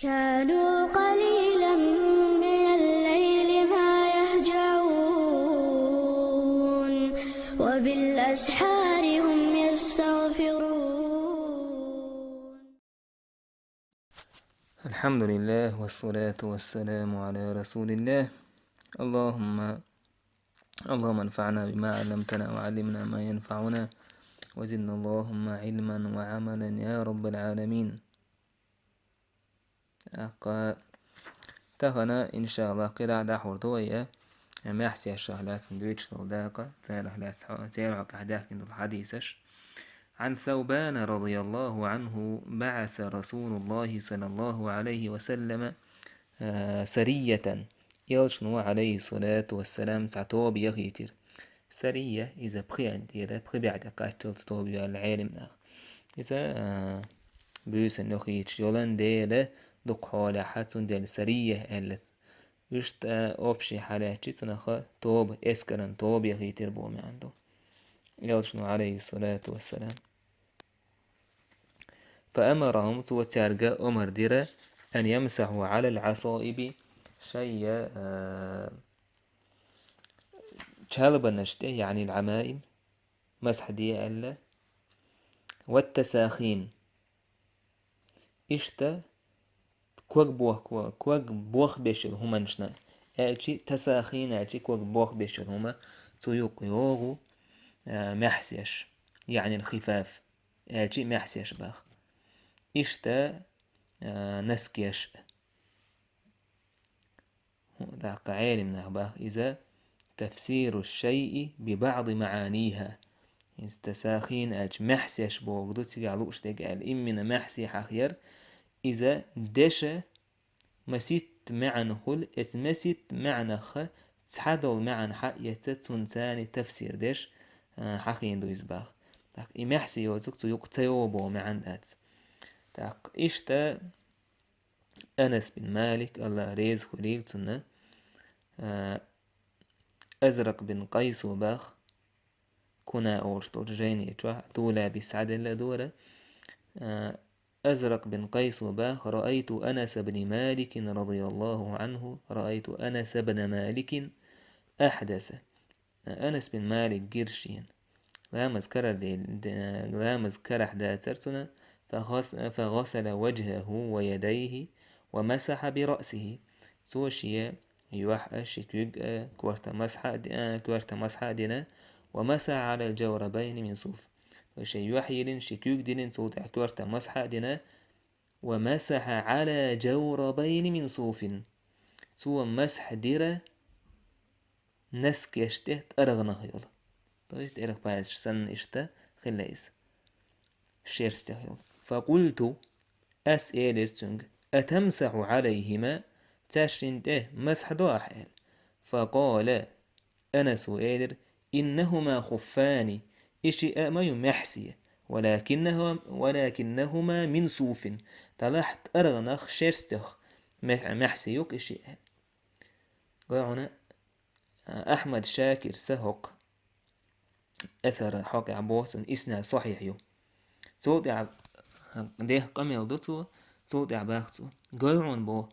كانوا قليلا من الليل ما يهجعون وبالأسحار هم يستغفرون. الحمد لله والصلاة والسلام على رسول الله. اللهم انفعنا بما علمتنا وعلمنا ما ينفعنا وزدنا اللهم علما وعملا يا رب العالمين. تغنى إن شاء الله قراءة دحور دوية ما يحسي الشهلات سندويتش تغداقة تيرعك أحداك إنه الحديثش عن ثوبان رضي الله عنه بعث رسول الله صلى الله عليه وسلم سرية يلشنو عليه الصلاة والسلام تعتوب يغيتر سرية إذا بخي عندي بخي بعد قاتل تطوبي العالم إذا بيوسن نخيتش يولان ديلة دق حالة حدثن ديل سرية ألت يشت أوبشي حالاتي تنخى توب إسكرن توب يغيتر بومي عنده يلشنو عليه الصلاة والسلام فأمرهم توتارجا أمر ديرة أن يمسحوا على العصائب شيء تشالب النشته يعني العمائم مسح دي ألا والتساخين إشتا كوك بوخ بيشل هما نشنا ألشي تساخين ألشي كوك بوخ بيشل هما تيوق يوغو محسيش يعني الخفاف ألشي محسيش باخ إشتا نسكيش ذاك عالم نخباه إذا تفسير الشيء ببعض معانيها تساخين أج محسيش بوغدو تيجعلوش تيجعل إمنا محسي حخير إذا دش مسيت معنى خل اتمسيت معنى خ تحدل معنى حق يتتون تاني تفسير دش حخين دو يزباخ تاك إمحسي يوزك تيوق تيوبو معندات تاك إشتا أنس بن مالك الله ريز خليل تنا أزرق بن قيس وباخ كنا أورشتو جيني تولا بسعد الله دورة أزرق بن قيس وباخ رأيت أنس بن مالك رضي الله عنه رأيت أنس بن مالك أحدث أنس بن مالك جرشين لا مذكر أحداثرتنا فغسل وجهه ويديه ومسح برأسه سوشيا يوح شكوك كورتا مسحة دينا ومسح على الجوربين من صوف وشي يوحيلن شكوك دينن صوت كورتا مسحة دينا ومسح على جوربين من صوف سوى مسح ديرة نسك يشته تأرغنه يلا طيب تأرغ بايز سن اشته خلايس شيرسته يلا فقلت أسئلة أتمسح عليهما تشرنته مسح دواحل فقال أنا سؤال إنهما خفان إشي ما يمحسي ولكنهما من صوف تلاحت أرغنخ شيرستخ محسيوك إشي قاعنا أحمد شاكر سهق أثر حق عبوس إسنا صحيح يو صوت ده قميل دوتو صوت عباختو قاعون بو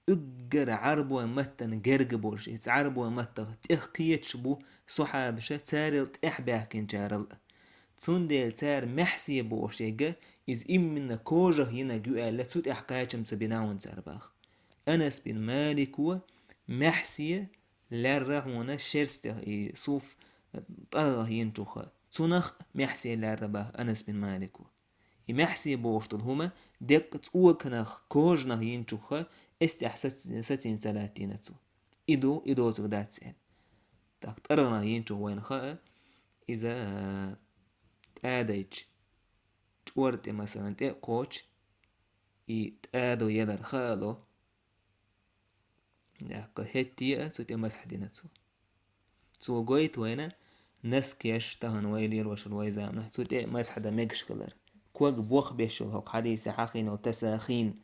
أجر عربو متن جرجبوش عربو متن تحقيتش بو صحابش تارل تحباكن جارل تسندل تار محسي بوش يجا إز إمنا كوجه ينا جوال لتسوت إحقايتشم تبناون زارباخ أنس بن مالك و محسي لارغونا شرسته صوف طرغه ينتوخا تنخ محسي لارباخ أنس بن مالك محسي بوشتل هما دق تقوكنخ كوجنه ينتوخا استحسن ثلاثينتو إدو زغدات سين تاك طرغنا ينتو وين خاء إذا تاديج تورت مثلا تقوش تادو يلر خالو هتيا سوتي مسح دينتو سو قويت وينا نسكيش تهن ويلير وش الويزام سوتي مسح دا ميكشكلر كوك بوخ بيشل هوك حديث حقين وتساخين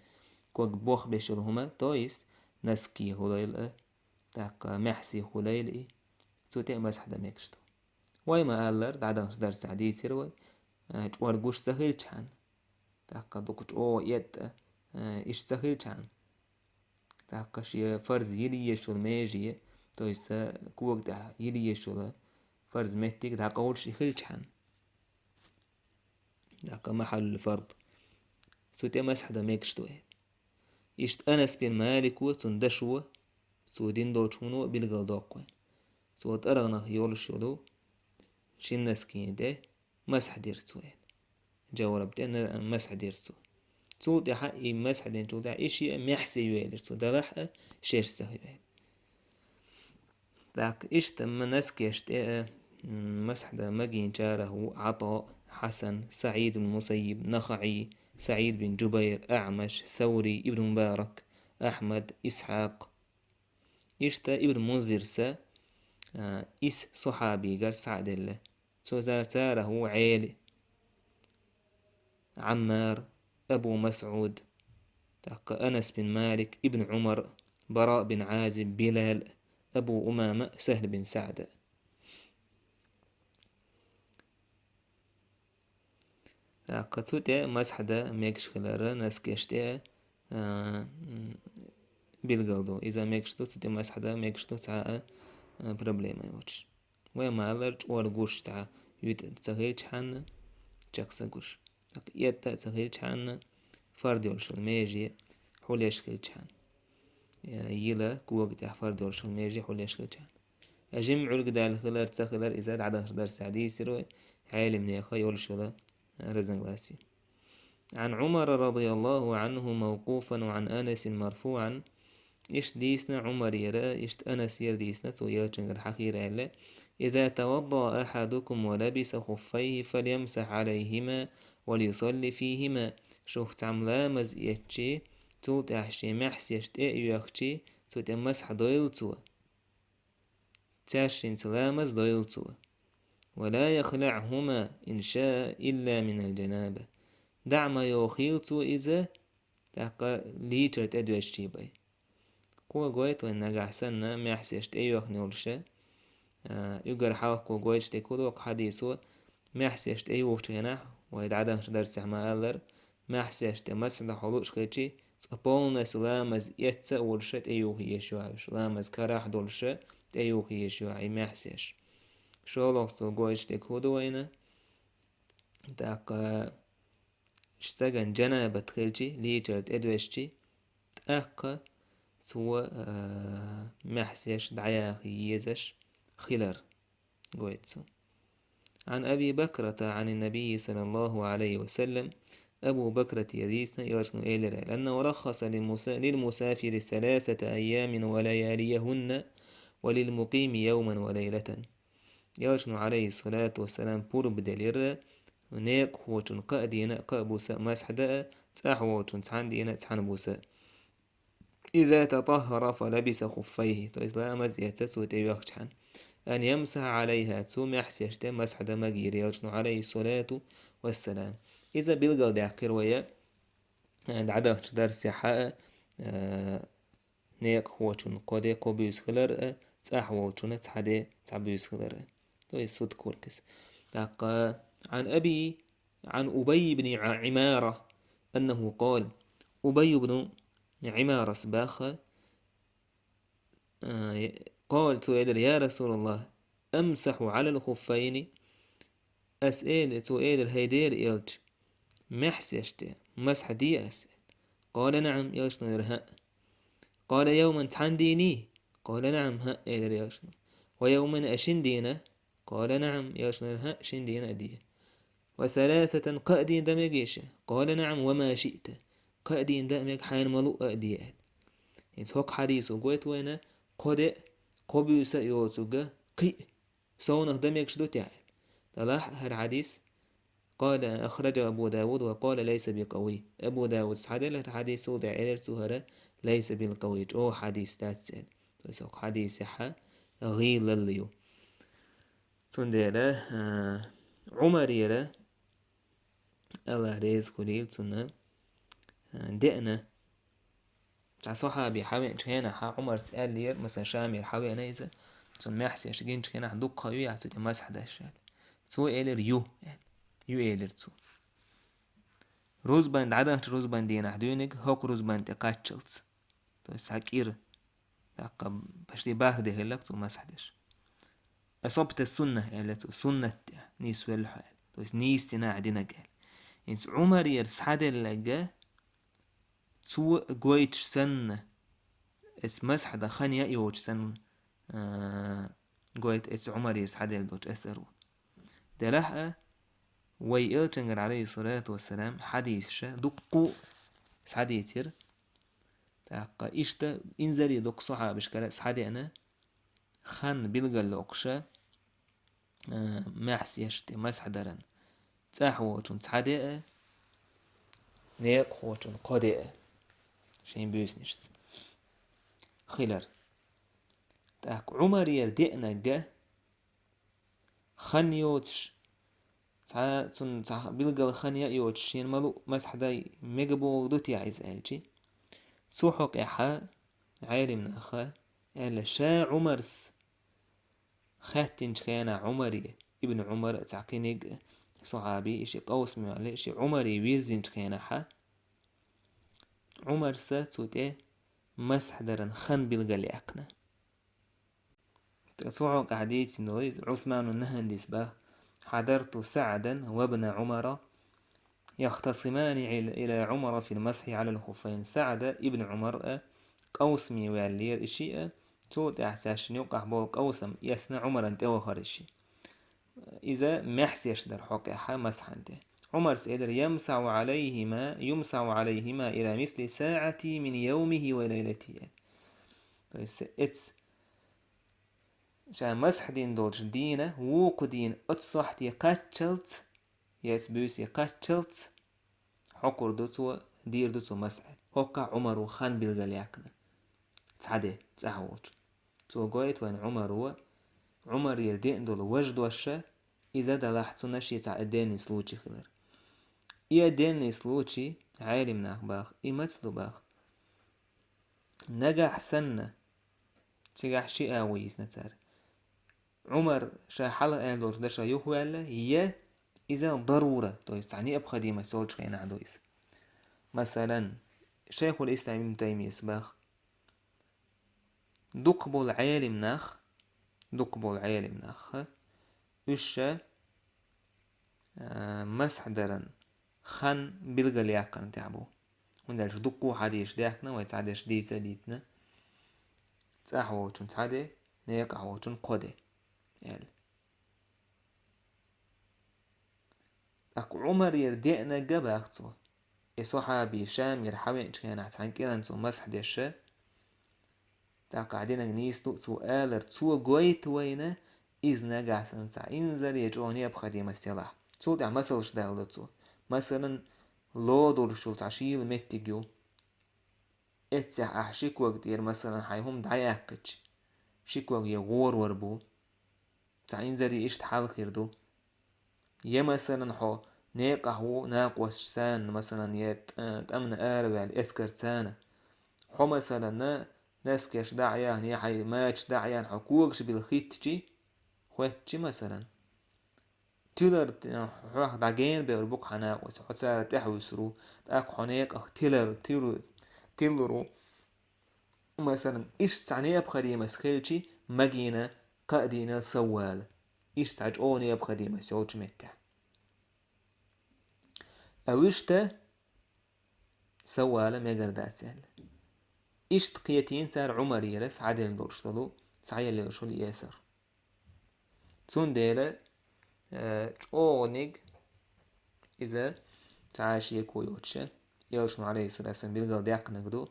كوك بوخ بيشل هما تويست نسكي هليل تاك محسي هليل سوتي مسح دا ميكشتو ويما ألر دعدا درس حديث يروي تور قوش سهل چان تاك دوكت او يد إش سهل چان تحقش فرز يلي يشول ميجي تويسا كوك ده يلي يشول فرز متك ده قولش خلشحن ده محل الفرض سوتي مسح ده ميكش توه إشت أنس بن مالك وتندشوه سودين دوشونو بالغلدوقوين سوت أرغنا يولشولو شنسكين ده مسح ديرتوين جاورب ده مسح ديرتو سوت حقي مسح دين تو ده إشي محسي يويلر سو ده رح شيرسه يويل ذاك إشت من نسكيشت مسح ده مجين جاره عطاء حسن سعيد بن مسيب نخعي سعيد بن جبير أعمش ثوري ابن مبارك أحمد إسحاق إشتا ابن منذر سا إس صحابي قال سعد الله سوزار ساره عيل عمار أبو مسعود أنس بن مالك ابن عمر براء بن عازب بلال أبو أمامة سهل بن سعد قد مسح ده ميكش خلارا نسكشتي بالقلدو إذا ميكشتو سوتي مسح ده ميكشتو ساعة بروبليما يوتش وما لرج ورقوش تاع يوت تسهيلش حنا جاكسا قوش يتا تسهيلش حنا فرد يولش الميجي حول يشكلش حن يلا كوك تاع فرد يولش الميجي حول يشكلش حن أجمع القدال خلار تسخلار إذا عدد درس عديس رو عالم نيخا يولش رزن غاسي عن عمر رضي الله عنه موقوفا وعن أنس مرفوعا إش ديسنا عمر يرى إش أنس يرديسنا ويرجن الحقير على إذا توضأ أحدكم ولبس خفيه فليمسح عليهما وليصلي فيهما شوخ تعملامز يتشي توت أحشي محس يشتئ يخشي توت مسح دويلتو تاشين سلامز دويلتو ولا يخلعهما إن شاء إلا من الجنابة دع ما يوخيلتو إذا تاقا ليتر تدوشتي باي قوة قويت وإن نجح سنة محس يشتئ يخنولشا يقر حالك قويت شتي كودوك حديثو محس يشتئ يوخشينا وإذا عدن درس ما ألر محس يشتئ مسح حلوش كيتشي تقبولنا سلامز يتسا ولشت أيوه يشوع سلامز كراح دولشا أيوه يشوع محسيش شولوك تو قويش تكودوينا تاقا اشتغن جنابة تخلجي ليجرد ادوشتي تاقا تو محسيش دعياخ يزش خلر قويتسو عن أبي بكرة عن النبي صلى الله عليه وسلم أبو بكرة يديسنا يرسن إلى لأنه رخص للمسافر 3 أيام ولياليهن وللمقيم يوما وليلة يرسن عليه الصلاة والسلام بورب دلير نيق هوتن قادينا قابوسا مسحدا تأحوتن تحندينا تحنبوسا إذا تطهر فلبس خفيه تإسلام زيتسو تيوخشحن أن يمسح عليها تسوم يحسيشت مسح دمجير يرسن عليه الصلاة والسلام إذا بيلقى داكر ويا عند عدد درس حاء نيق هوتن قدي قبيس خلر تأحوتن تحدي تعبيس خلر تو يسود كوركس عن أبي بن عمارة أنه قال أبي بن عمارة سباخ قال سؤال يا رسول الله أمسح على الخفين أسئل سؤال الهيدير إلج محس يشتي مسح دي أسئل قال نعم يشنو يرهق قال يوما تحنديني قال نعم ها إلر يشنو ويوما أشندينا قال نعم يشنو يرهق شندينا دي و3 قأدين دمجيش قال نعم وما شئت قأدين دمج حين ملوء أديان يتوق حديث وقويت وينا قد قبيوس يوتوغا قي سونه دمج شدو تعال طلع الحديث قال أخرجه أبو داود وقال ليس بقوي أبو داود سحدل الحديث وضع إلر سهرة ليس بالقوي أو حديث تاتسل فسوق حديث حا غيل الليو تنديلا عمر يلا الله ريز قليل تنا دقنا تاع صحابي حاوي هنا حا عمر سأل لير مثلا شامي حاوي أنا إذا تن محسي أشجين هنا دوق قوي عتو مسح داشال تو إلر يو إلر تو روز باند عدن روز باندين أحدونك هوك روز باند قاتشلت تو يس حكير تاقا بشتي باخده هلك تو مسحدش أصبت السنة اللي تو سنة نيس والحال تو يس نيس تنا عدنا قال ينس عمر يرسحد اللقا تو قويتش سنة اس مسحد خانيا يوش سن قويت اس عمر يرسحد اللدوش أثرو دلحق ويقلتنجر عليه الصلاة والسلام حديث شا دقو سحديتر تاقا إشتا إنزلي دق صحاب إشكالا سحدي أنا خان بلغل لقشا محس يشتي مسحدرن تاحوتون تحدي نيقوتون قدي شين بيسنشت خلر تاك عمر يردئنا جا خانيوتش تون بلغل خانيا يوتش شين ملو مسحداي ميجبو دوتي عايز ألجي سوحك إحا عالم أخا إلا شا عمرس خاتن خيانا عمري ابن عمر تعقينيق صحابي إشي قوس معلي إشي عمري ويزين خيانا حا عمر ساتوتي مسح درن خن بلغالي أقنا تسوعك حديث نويز عثمان النهندس به حضرت سعدا وابن عمر يختصمان إلى عمر في المسح على الخفين. سعد ابن عمر قوس ميوالير إشياء توت احتاش نيوقع بول قوسم يسنا عمر انت وخرشي إذا محسيش در حقها مسحنته عمر سيدر يمسع عليهما إلى مثل ساعة من يومه وليلته اتس شان مسح دين دولش دينه ووكو دين اتصحتي قاتشلت يسبوسي قاتشلت حقر دوتو دير دوتو مسح هوكا عمر وخان بالغلياكنا تسعده تسعوت تو قويت وين عمر يردين دول وجد وشا إذا دلحتو نشي تاع الدين يسلوشي خلر إيا دين يسلوشي عالم ناخباخ إيمتسلو باخ نجح سنة تجح شيء آويس نتار عمر شا حلقة دور دشا يهوالا هي إذا ضرورة تويس يعني أبخى دي مسولش خينا عدويس مثلا شيخ الإسلام ابن تيمية باخ دقبو العالم ناخ وشا مسح درن خان بلغل ياقن تعبو وندالش دقو حديش داكنا ويتعدش ديتنا تاحوتون تعدي نيقعوتون قدي يال أكو عمر يردئنا قباقتو صحابي شام يرحمي كان عن كيرانتو مسح ديشا تا قاعدين نيس تو آلر تو قويت وينه إذن قاسن تا إنزل يجوني بخدي مستلاح تو دع مسلش دالتو مثلا لو دولشول تعشيل متجو اتسح أحشيك وقدير مثلا حيهم دعياكتش شيك وقدير غور وربو تا إنزل إيش حال خيردو يا مثلا حو نيقهو ناقوس سان مثلا يتأمن آربع الإسكر سانة حو مثلا ناسكيش داعيان يحي ماتش داعيان حقوقش بالخيتشي خواتشي مثلا تيلر حوح داعين بيربوك حناقوس حسارة تحوسرو تاق حنيق أخ تيلرو مثلا إيش تعني بخدي مسخيلشي مجينا قادينا سوال إيش تعجوني بخدي مسيولش متع أوشتا سوالا ميقردات سهل إيش تقيتين سار عمر يرس عدل دورشتلو سعي ليرشول ياسر تون ديلا جونيق إذا تعاشي يكو يوتشا يرشون عليه الصلاة والسلام بيلغل ديق نقدو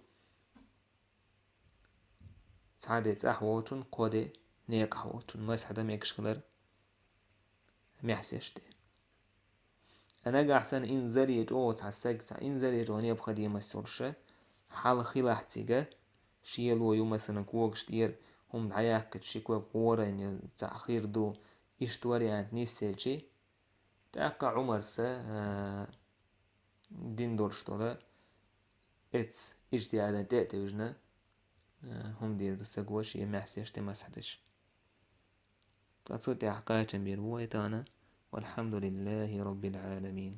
تعادي تأحوتون قودي نيق حوتون مسحدا ميكشغلر ميحسيشتي أنا أحسن إنزل يجو تعستق إنزل يجوني بخدي مسورشة حال خلاح تيجا شيلو يوم مثلا كوكش دير هم دعياك تشيكوا قورا إن تأخير دو إشتواري عند نيسيلشي تأقع عمر سا دين دورشتولا إتس إجدي على تأتي وجنا هم دير دستقوا شي محسيش تمسحدش فتصوتي حقايا بيربوه تانا والحمد لله رب العالمين.